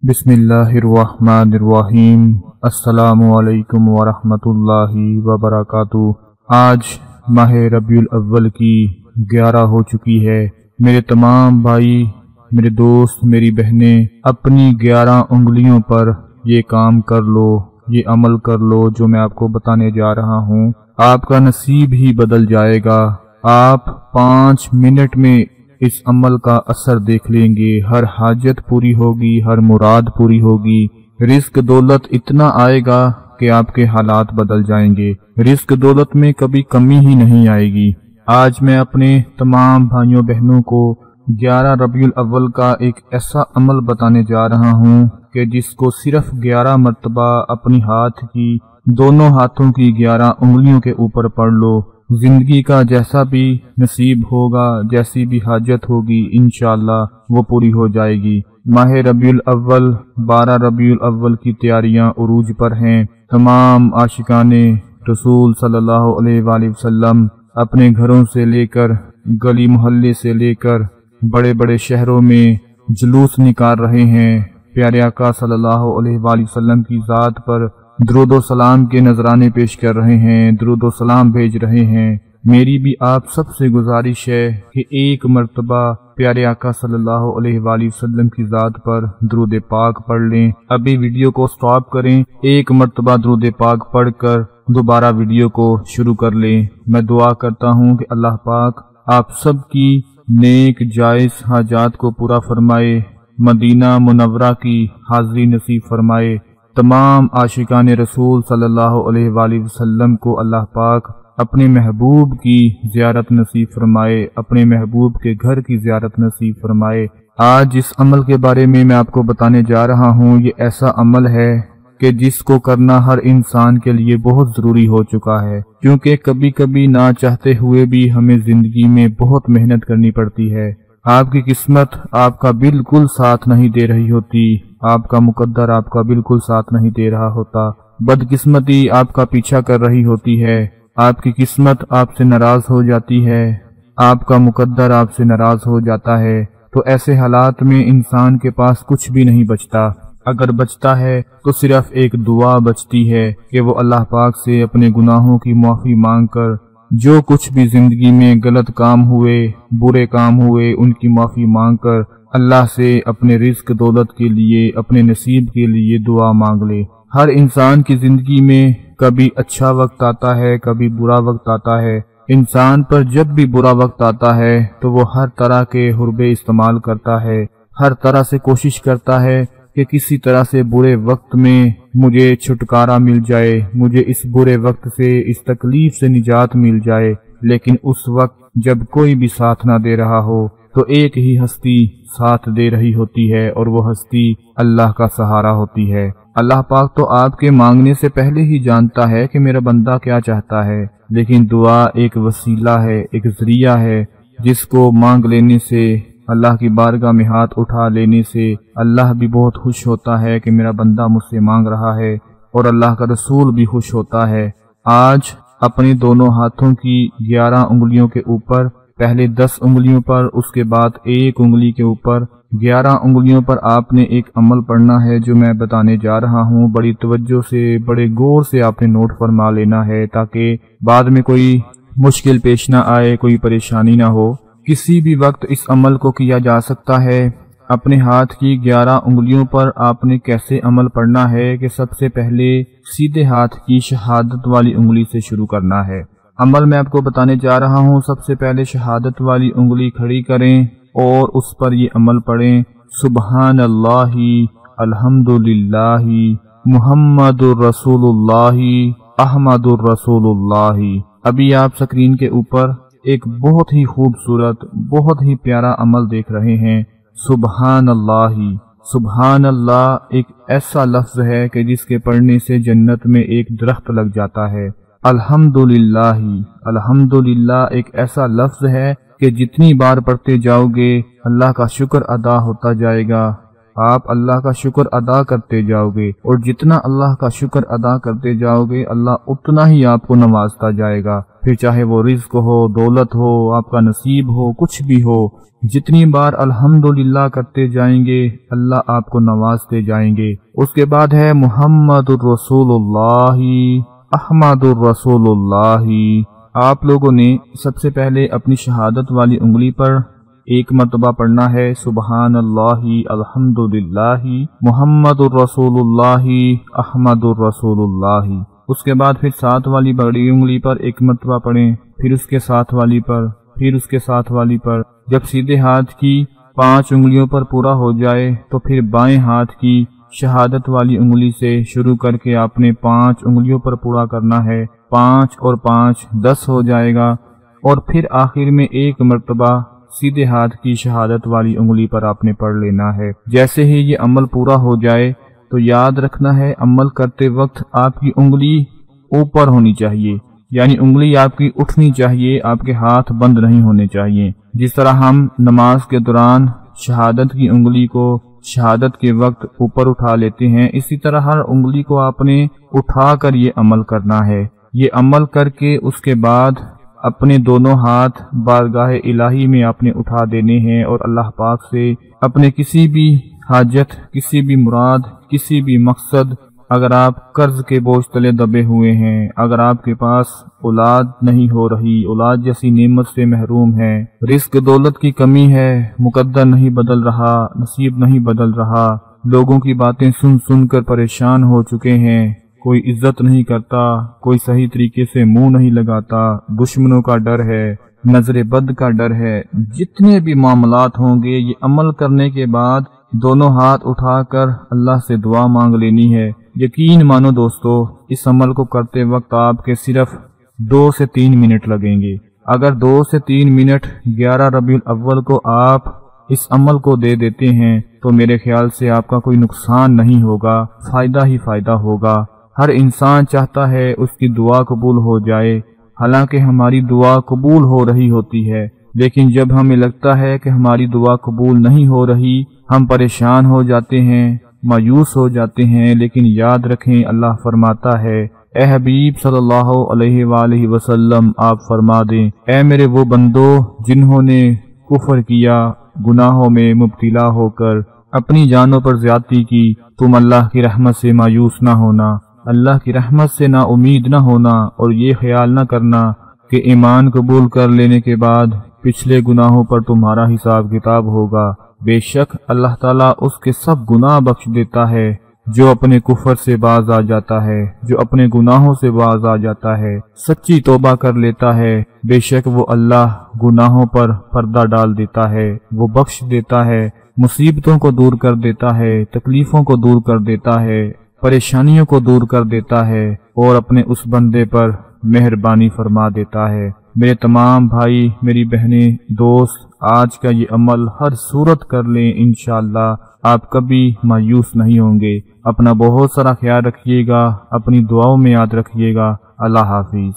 बिस्मिल्लाहिर्रहमानिर्रहीम। अस्सलामुअलैकुम वरहमतुल्लाहि वबरकातुहू। आज माह रबीउल अव्वल की 11 हो चुकी है। मेरे तमाम भाई, मेरे दोस्त, मेरी बहनें, अपनी 11 उंगलियों पर ये काम कर लो, ये अमल कर लो जो मैं आपको बताने जा रहा हूँ। आपका नसीब ही बदल जाएगा। आप 5 मिनट में इस अमल का असर देख लेंगे। हर हाजत पूरी होगी, हर मुराद पूरी होगी। रिस्क दौलत इतना आएगा कि आपके हालात बदल जाएंगे। रिस्क दौलत में कभी कमी ही नहीं आएगी। आज मैं अपने तमाम भाइयों बहनों को 11 रबीउल अव्वल का एक ऐसा अमल बताने जा रहा हूँ कि जिसको सिर्फ 11 मर्तबा अपनी हाथ की, दोनों हाथों की 11 उंगलियों के ऊपर पढ़ लो। जिंदगी का जैसा भी नसीब होगा, जैसी भी हाजत होगी, इंशाअल्लाह वो पूरी हो जाएगी। माह रबीउल अव्वल, 12 रबीउल अव्वल की तैयारियां उरूज पर हैं। तमाम आशिकाने रसूल सल्लल्लाहु अलैहि वसल्लम अपने घरों से लेकर, गली मोहल्ले से लेकर बड़े बड़े शहरों में जुलूस निकाल रहे हैं। प्यारे आका सल्लल्लाहु अलैहि वसल्लम की ज़ात पर दुरूद सलाम के नजराने पेश कर रहे हैं, दुरूद सलाम भेज रहे हैं। मेरी भी आप सबसे गुजारिश है कि एक मर्तबा प्यारे आका सल्लल्लाहु अलैहि वसल्लम की ज़ात पर दुरूद पाक पढ़ लें। अभी वीडियो को स्टॉप करें, एक मर्तबा दुरूद पाक पढ़कर दोबारा वीडियो को शुरू कर लें। मैं दुआ करता हूँ कि अल्लाह पाक आप सब की नेक जायज हाजात को पूरा फरमाए, मदीना मुनव्वरा की हाज़री नसीब फरमाए। तमाम आशिकान रसूल सल्लल्लाहु अलैहि वसल्लम को अल्लाह पाक अपने महबूब की ज़ियारत नसीब फरमाए, अपने महबूब के घर की ज़ियारत नसीब फरमाए। आज जिस अमल के बारे में मैं आपको बताने जा रहा हूँ, ये ऐसा अमल है कि जिसको करना हर इंसान के लिए बहुत ज़रूरी हो चुका है, क्योंकि कभी कभी ना चाहते हुए भी हमें ज़िंदगी में बहुत मेहनत करनी पड़ती है। आपकी किस्मत आपका बिल्कुल साथ नहीं दे रही होती, आपका मुकद्दर आपका बिल्कुल साथ नहीं दे रहा होता, बदकिस्मती आपका पीछा कर रही होती है, आपकी किस्मत आपसे नाराज हो जाती है, आपका मुकद्दर आपसे नाराज हो जाता है। तो ऐसे हालात में इंसान के पास कुछ भी नहीं बचता। अगर बचता है तो सिर्फ एक दुआ बचती है कि वो अल्लाह पाक से अपने गुनाहों की माफ़ी मांग कर, जो कुछ भी जिंदगी में गलत काम हुए, बुरे काम हुए, उनकी माफ़ी मांग कर अल्लाह से अपने रिस्क दौलत के लिए, अपने नसीब के लिए दुआ मांग ले। हर इंसान की जिंदगी में कभी अच्छा वक्त आता है, कभी बुरा वक्त आता है। इंसान पर जब भी बुरा वक्त आता है तो वो हर तरह के हुर्बे इस्तेमाल करता है, हर तरह से कोशिश करता है कि किसी तरह से बुरे वक्त में मुझे छुटकारा मिल जाए, मुझे इस बुरे वक्त से, इस तकलीफ से निजात मिल जाए। लेकिन उस वक्त जब कोई भी साथ ना दे रहा हो तो एक ही हस्ती साथ दे रही होती है, और वो हस्ती अल्लाह का सहारा होती है। अल्लाह पाक तो आपके मांगने से पहले ही जानता है कि मेरा बंदा क्या चाहता है, लेकिन दुआ एक वसीला है, एक जरिया है, जिसको मांग लेने से, अल्लाह की बारगाह में हाथ उठा लेने से अल्लाह भी बहुत खुश होता है कि मेरा बंदा मुझसे मांग रहा है, और अल्लाह का रसूल भी खुश होता है। आज अपने दोनों हाथों की 11 उंगलियों के ऊपर, पहले 10 उंगलियों पर, उसके बाद एक उंगली के ऊपर 11 उंगलियों पर आपने एक अमल पढ़ना है जो मैं बताने जा रहा हूँ। बड़ी तवज्जो से, बड़े गौर से आपने नोट फरमा लेना है, ताकि बाद में कोई मुश्किल पेश ना आए, कोई परेशानी ना हो। किसी भी वक्त इस अमल को किया जा सकता है। अपने हाथ की 11 उंगलियों पर आपने कैसे अमल पढ़ना है कि सबसे पहले सीधे हाथ की शहादत वाली उंगली से शुरू करना है। अमल मैं आपको बताने जा रहा हूँ। सबसे पहले शहादत वाली उंगली खड़ी करें और उस पर ये अमल पढ़ें, सुबहान अल्लाही अल्हम्दुलिल्लाही मुहम्मदुर रसूलुल्लाही अहमदुर रसूलुल्लाही। अभी आप स्क्रीन के ऊपर एक बहुत ही खूबसूरत, बहुत ही प्यारा अमल देख रहे हैं। सुबहान अल्लाही, सुबहान अल्लाह एक ऐसा लफ्ज है कि जिसके पढ़ने से जन्नत में एक दरख्त लग जाता है। अल्हम्दुलिल्लाही, अल्हम्दुलिल्लाह एक ऐसा लफ्ज है कि जितनी बार पढ़ते जाओगे अल्लाह का शुक्र अदा होता जाएगा। آپ اللہ کا شکر ادا کرتے جاؤ گے، اور جتنا اللہ کا شکر ادا کرتے جاؤ گے اللہ اتنا ہی آپ کو نوازتا جائے گا، پھر چاہے وہ رزق ہو، دولت ہو، آپ کا نصیب ہو، کچھ بھی ہو، جتنی بار الحمدللہ کرتے جائیں گے اللہ آپ کو نوازتے جائیں گے۔ اس کے بعد ہے محمد الرسول اللہ، احمد الرسول اللہ۔ آپ لوگوں نے سب سے پہلے اپنی شہادت والی انگلی پر ایک مرتبہ پڑھنا ہے سبحان اللہ الحمدللہ محمد الرسول اللہ احمد الرسول اللہ۔ اس کے بعد پھر ساتھ والی بڑی انگلی پر ایک مرتبہ پڑھیں، پھر اس کے ساتھ والی پر، پھر اس کے ساتھ والی پر۔ جب سیدھے ہاتھ کی 5 انگلیوں پر پورا ہو جائے تو پھر بائیں ہاتھ کی شہادت والی انگلی سے شروع کر کے آپ نے 5 انگلیوں پر پورا کرنا ہے، 5 اور 5 10 ہو جائے گا، اور پھر آخر میں ایک مرتبہ سیدھے ہاتھ کی شہادت والی انگلی پر آپ نے پڑھ لینا ہے۔ جیسے ہی یہ عمل پورا ہو جائے تو یاد رکھنا ہے عمل کرتے وقت آپ کی انگلی اوپر ہونی چاہیے، یعنی انگلی آپ کی اٹھنی چاہیے، آپ کے ہاتھ بند نہیں ہونے چاہیے۔ جس طرح ہم نماز کے دوران شہادت کی انگلی کو شہادت کے وقت اوپر اٹھا لیتے ہیں، اسی طرح ہر انگلی کو آپ نے اٹھا کر یہ عمل کرنا ہے۔ یہ عمل کر کے اس کے بعد اپنے دونوں ہاتھ بارگاہ الہی میں آپ نے اٹھا دینے ہیں، اور اللہ پاک سے اپنے کسی بھی حاجت، کسی بھی مراد، کسی بھی مقصد، اگر آپ قرض کے بوجھ تلے دبے ہوئے ہیں، اگر آپ کے پاس اولاد نہیں ہو رہی، اولاد جیسی نعمت سے محروم ہیں، رزق دولت کی کمی ہے، مقدر نہیں بدل رہا، نصیب نہیں بدل رہا، لوگوں کی باتیں سن سن کر پریشان ہو چکے ہیں، کوئی عزت نہیں کرتا، کوئی صحیح طریقے سے منہ نہیں لگاتا، دشمنوں کا ڈر ہے، نظر بد کا ڈر ہے، جتنے بھی معاملات ہوں گے یہ عمل کرنے کے بعد دونوں ہاتھ اٹھا کر اللہ سے دعا مانگ لینی ہے۔ یقین مانو دوستو، اس عمل کو کرتے وقت آپ کے صرف 2 سے 3 منٹ لگیں گے۔ اگر 2 سے 3 منٹ 11 ربیع الاول کو آپ اس عمل کو دے دیتے ہیں تو میرے خیال سے آپ کا کوئی نقصان نہیں ہوگا، فائدہ ہی فائدہ ہوگا۔ ہر انسان چاہتا ہے اس کی دعا قبول ہو جائے، حالانکہ ہماری دعا قبول ہو رہی ہوتی ہے، لیکن جب ہمیں لگتا ہے کہ ہماری دعا قبول نہیں ہو رہی، ہم پریشان ہو جاتے ہیں، مایوس ہو جاتے ہیں۔ لیکن یاد رکھیں اللہ فرماتا ہے، اے حبیب صلی اللہ علیہ وآلہ وسلم آپ فرما دیں، اے میرے وہ بندو جنہوں نے کفر کیا، گناہوں میں مبتلا ہو کر اپنی جانوں پر زیادتی کی، تم اللہ کی رحمت سے مایوس نہ ہونا، اللہ کی رحمت سے نا امید نہ ہونا، اور یہ خیال نہ کرنا کہ ایمان قبول کر لینے کے بعد پچھلے گناہوں پر تمہارا حساب کتاب ہوگا۔ بے شک اللہ تعالیٰ اس کے سب گناہ بخش دیتا ہے جو اپنے کفر سے باز آ جاتا ہے، جو اپنے گناہوں سے باز آ جاتا ہے، سچی توبہ کر لیتا ہے۔ بے شک وہ اللہ گناہوں پر پردہ ڈال دیتا ہے، وہ بخش دیتا ہے، مصیبتوں کو دور کر دیتا ہے، تکلیفوں کو دور کر دیتا ہے، پریشانیوں کو دور کر دیتا ہے، اور اپنے اس بندے پر مہربانی فرما دیتا ہے۔ میرے تمام بھائی، میری بہنیں، دوست، آج کا یہ عمل ہر صورت کر لیں، انشاءاللہ آپ کبھی مایوس نہیں ہوں گے۔ اپنا بہت سارا خیال رکھیے گا، اپنی دعاؤں میں یاد رکھیے گا۔ اللہ حافظ۔